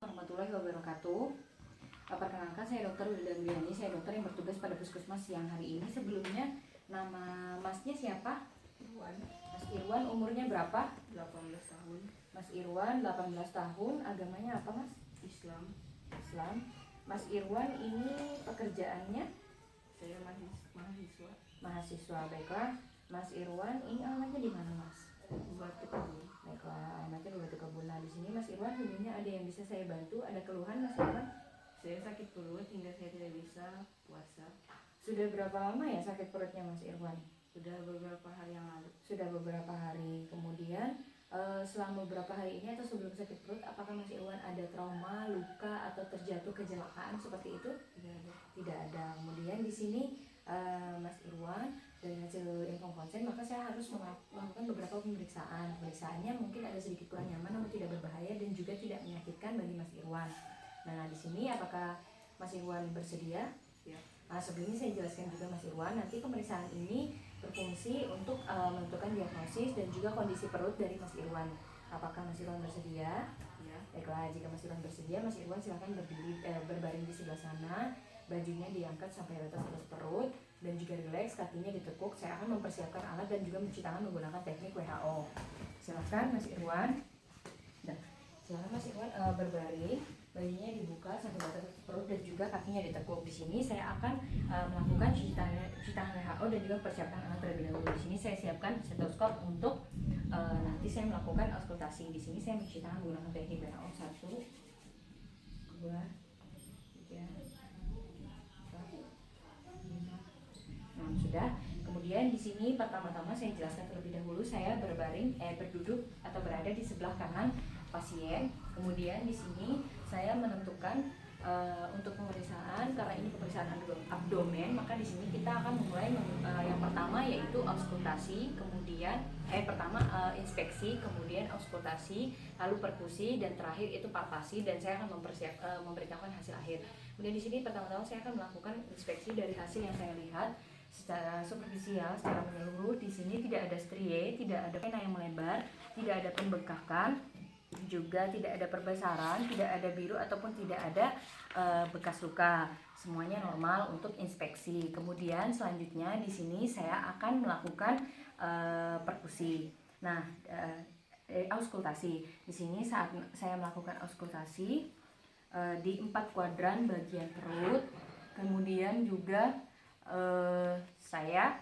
Warahmatullahi wabarakatuh. Perkenalkan, saya Dr. Wilda Briani, saya dokter yang bertugas pada puskesmas siang hari ini. Sebelumnya, nama masnya siapa? Irwan. Mas Irwan, umurnya berapa? 18 tahun. Mas Irwan, 18 tahun, agamanya apa mas? Islam. Islam. Mas Irwan ini pekerjaannya? Saya mahasiswa. Mahasiswa, baiklah. Mas Irwan, ini alamatnya di mana mas? Batu Kebun. Baiklah, alamatnya di Batu Kebun. Nah, di sini Mas Irwan, sebelumnya ada yang bisa saya bantu? Ada keluhan Mas Irwan? Saya sakit perut hingga saya tidak bisa puasa. Sudah berapa lama ya sakit perutnya Mas Irwan? Sudah beberapa hari yang lalu. Sudah beberapa hari. Kemudian selama beberapa hari ini atau sebelum sakit perut, apakah Mas Irwan ada trauma, luka atau terjatuh kecelakaan seperti itu? Tidak ada. Tidak ada. Kemudian di sini Mas Irwan, dari hasil info konsen, maka saya harus melakukan beberapa pemeriksaan. Pemeriksaannya mungkin ada sedikit kurang nyaman, namun tidak berbahaya dan juga tidak menyakitkan bagi Mas Irwan. Nah, di sini apakah Mas Irwan bersedia? Ya. Nah, sebelumnya saya jelaskan juga Mas Irwan, nanti pemeriksaan ini berfungsi untuk menentukan diagnosis dan juga kondisi perut dari Mas Irwan. Apakah Mas Irwan bersedia? Ya. Baiklah, jika Mas Irwan bersedia, Mas Irwan silakan berbaring di sebelah sana. Bajunya diangkat sampai batas atas perut dan juga rileks, kakinya ditekuk. Saya akan mempersiapkan alat dan juga mencuci tangan menggunakan teknik WHO. Silakan Mas Irwan. Nah, silakan Mas Irwan berbaring. Bajunya dibuka sampai batas atas perut dan juga kakinya ditekuk. Di sini saya akan melakukan cuci tangan WHO dan juga mempersiapkan alat terlebih dahulu. Di sini saya siapkan stetoskop untuk nanti saya melakukan auskultasi. Di sini saya mencuci tangan menggunakan teknik WHO. 1, 2, 3, 4, 5, 6. Sudah. Kemudian di sini pertama-tama saya jelaskan terlebih dahulu, saya berduduk atau berada di sebelah kanan pasien. Kemudian di sini saya menentukan untuk pemeriksaan, karena ini pemeriksaan abdomen, maka di sini kita akan memulai yang pertama yaitu auskultasi, kemudian inspeksi, kemudian auskultasi, lalu perkusi, dan terakhir itu palpasi, dan saya akan memberitahukan hasil akhir. Kemudian di sini pertama-tama saya akan melakukan inspeksi dari hasil yang saya lihat secara superficial, secara menyeluruh. Di sini tidak ada strie, tidak ada pena yang melebar, tidak ada pembengkakan, juga tidak ada perbesaran, tidak ada biru ataupun tidak ada bekas luka. Semuanya normal untuk inspeksi. Kemudian selanjutnya di sini saya akan melakukan perkusi. Nah, auskultasi. Di sini saat saya melakukan auskultasi di 4 kuadran bagian perut, kemudian juga saya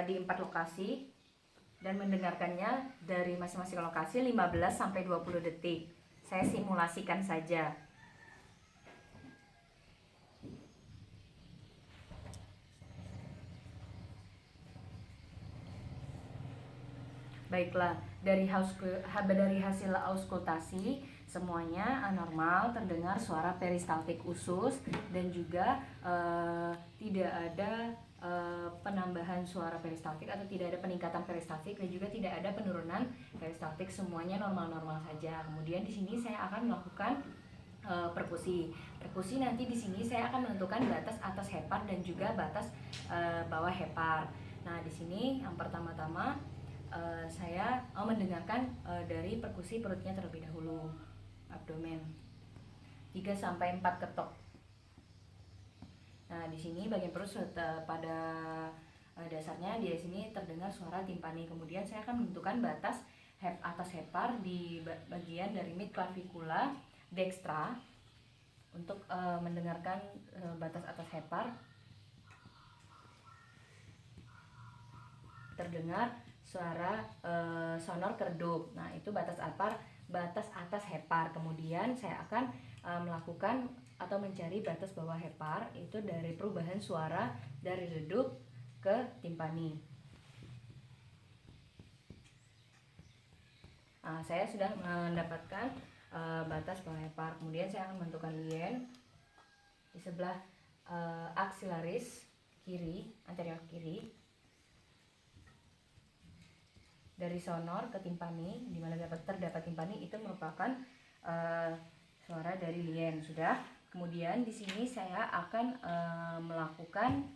di 4 lokasi dan mendengarkannya dari masing-masing lokasi 15-20 detik. Saya simulasikan saja. Baiklah, dari hasil auskultasi semuanya normal, terdengar suara peristaltik usus dan juga tidak ada penambahan suara peristaltik atau tidak ada peningkatan peristaltik dan juga tidak ada penurunan peristaltik, semuanya normal-normal saja. Kemudian di sini saya akan melakukan perkusi. Perkusi nanti di sini saya akan menentukan batas atas hepar dan juga batas bawah hepar. Nah, di sini yang pertama-tama saya mendengarkan dari perkusi perutnya terlebih dahulu, abdomen 3-4 ketok. Nah, di sini bagian perut pada dasarnya di sini terdengar suara timpani. Kemudian saya akan menentukan batas atas hepar di bagian dari mid clavicula dextra untuk mendengarkan batas atas hepar. Terdengar suara sonor keredup. Nah, itu batas atas hepar. Kemudian saya akan melakukan atau mencari batas bawah hepar, itu dari perubahan suara dari redup ke timpani. Nah, saya sudah mendapatkan batas bawah hepar. Kemudian saya akan menentukan lien di sebelah aksilaris kiri, anterior kiri, dari sonor ke timpani, di mana terdapat timpani, itu merupakan suara dari lien. Sudah. Kemudian di sini saya akan melakukan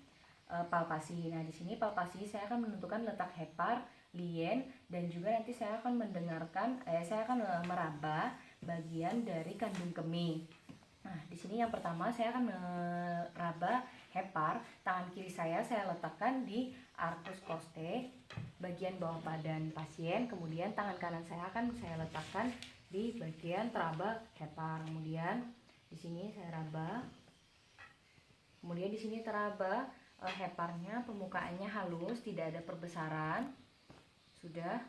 palpasi. Nah, di sini palpasi saya akan menentukan letak hepar, lien, dan juga nanti saya akan mendengarkan saya akan meraba bagian dari kandung kemih. Nah, di sini yang pertama saya akan meraba hepar. Tangan kiri saya letakkan di arcus costae, bagian bawah badan pasien. Kemudian tangan kanan saya akan saya letakkan di bagian teraba hepar. Kemudian di sini saya raba. Kemudian di sini teraba heparnya, permukaannya halus, tidak ada perbesaran. Sudah.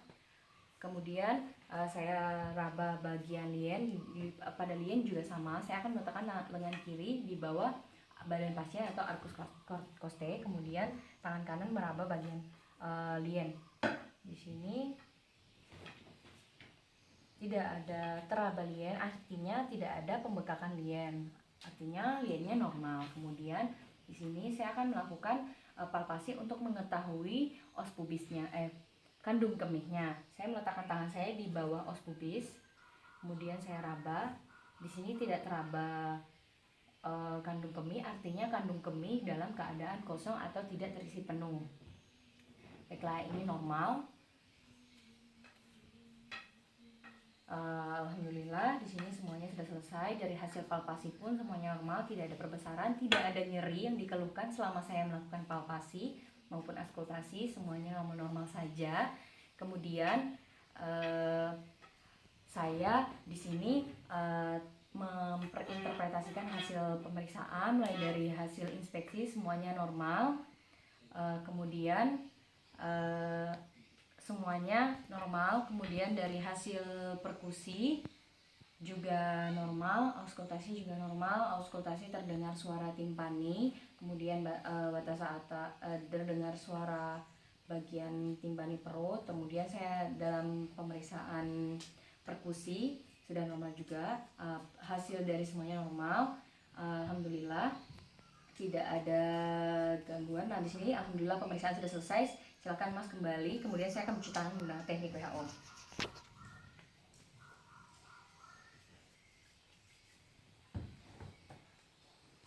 Kemudian saya raba bagian lien. Pada lien juga sama, saya akan meletakkan lengan kiri di bawah badan pasien atau arcus costae. Kemudian tangan kanan meraba bagian lien. Di sini tidak ada teraba lien, artinya tidak ada pembekakan lien, artinya liennya normal. Kemudian di sini saya akan melakukan palpasi untuk mengetahui os pubisnya, kandung kemihnya. Saya meletakkan tangan saya di bawah os pubis, kemudian saya raba. Di sini tidak teraba kandung kemih, artinya kandung kemih dalam keadaan kosong atau tidak terisi penuh. Baiklah, ini normal. Alhamdulillah, di sini semuanya sudah selesai. Dari hasil palpasi pun semuanya normal, tidak ada perbesaran, tidak ada nyeri yang dikeluhkan selama saya melakukan palpasi maupun auskultasi, semuanya normal-normal saja. Kemudian saya di sini memperinterpretasikan hasil pemeriksaan, mulai dari hasil inspeksi semuanya normal. Kemudian semuanya normal. Kemudian dari hasil perkusi juga normal, auskultasi juga normal. Auskultasi terdengar suara timpani, kemudian batas atas terdengar suara bagian timpani perut. Kemudian saya dalam pemeriksaan perkusi sudah normal juga. Hasil dari semuanya normal. Alhamdulillah, tidak ada gangguan. Nah, di sini alhamdulillah pemeriksaan sudah selesai. Silakan Mas kembali. Kemudian saya akan mencuci tangan menggunakan teknik WHO.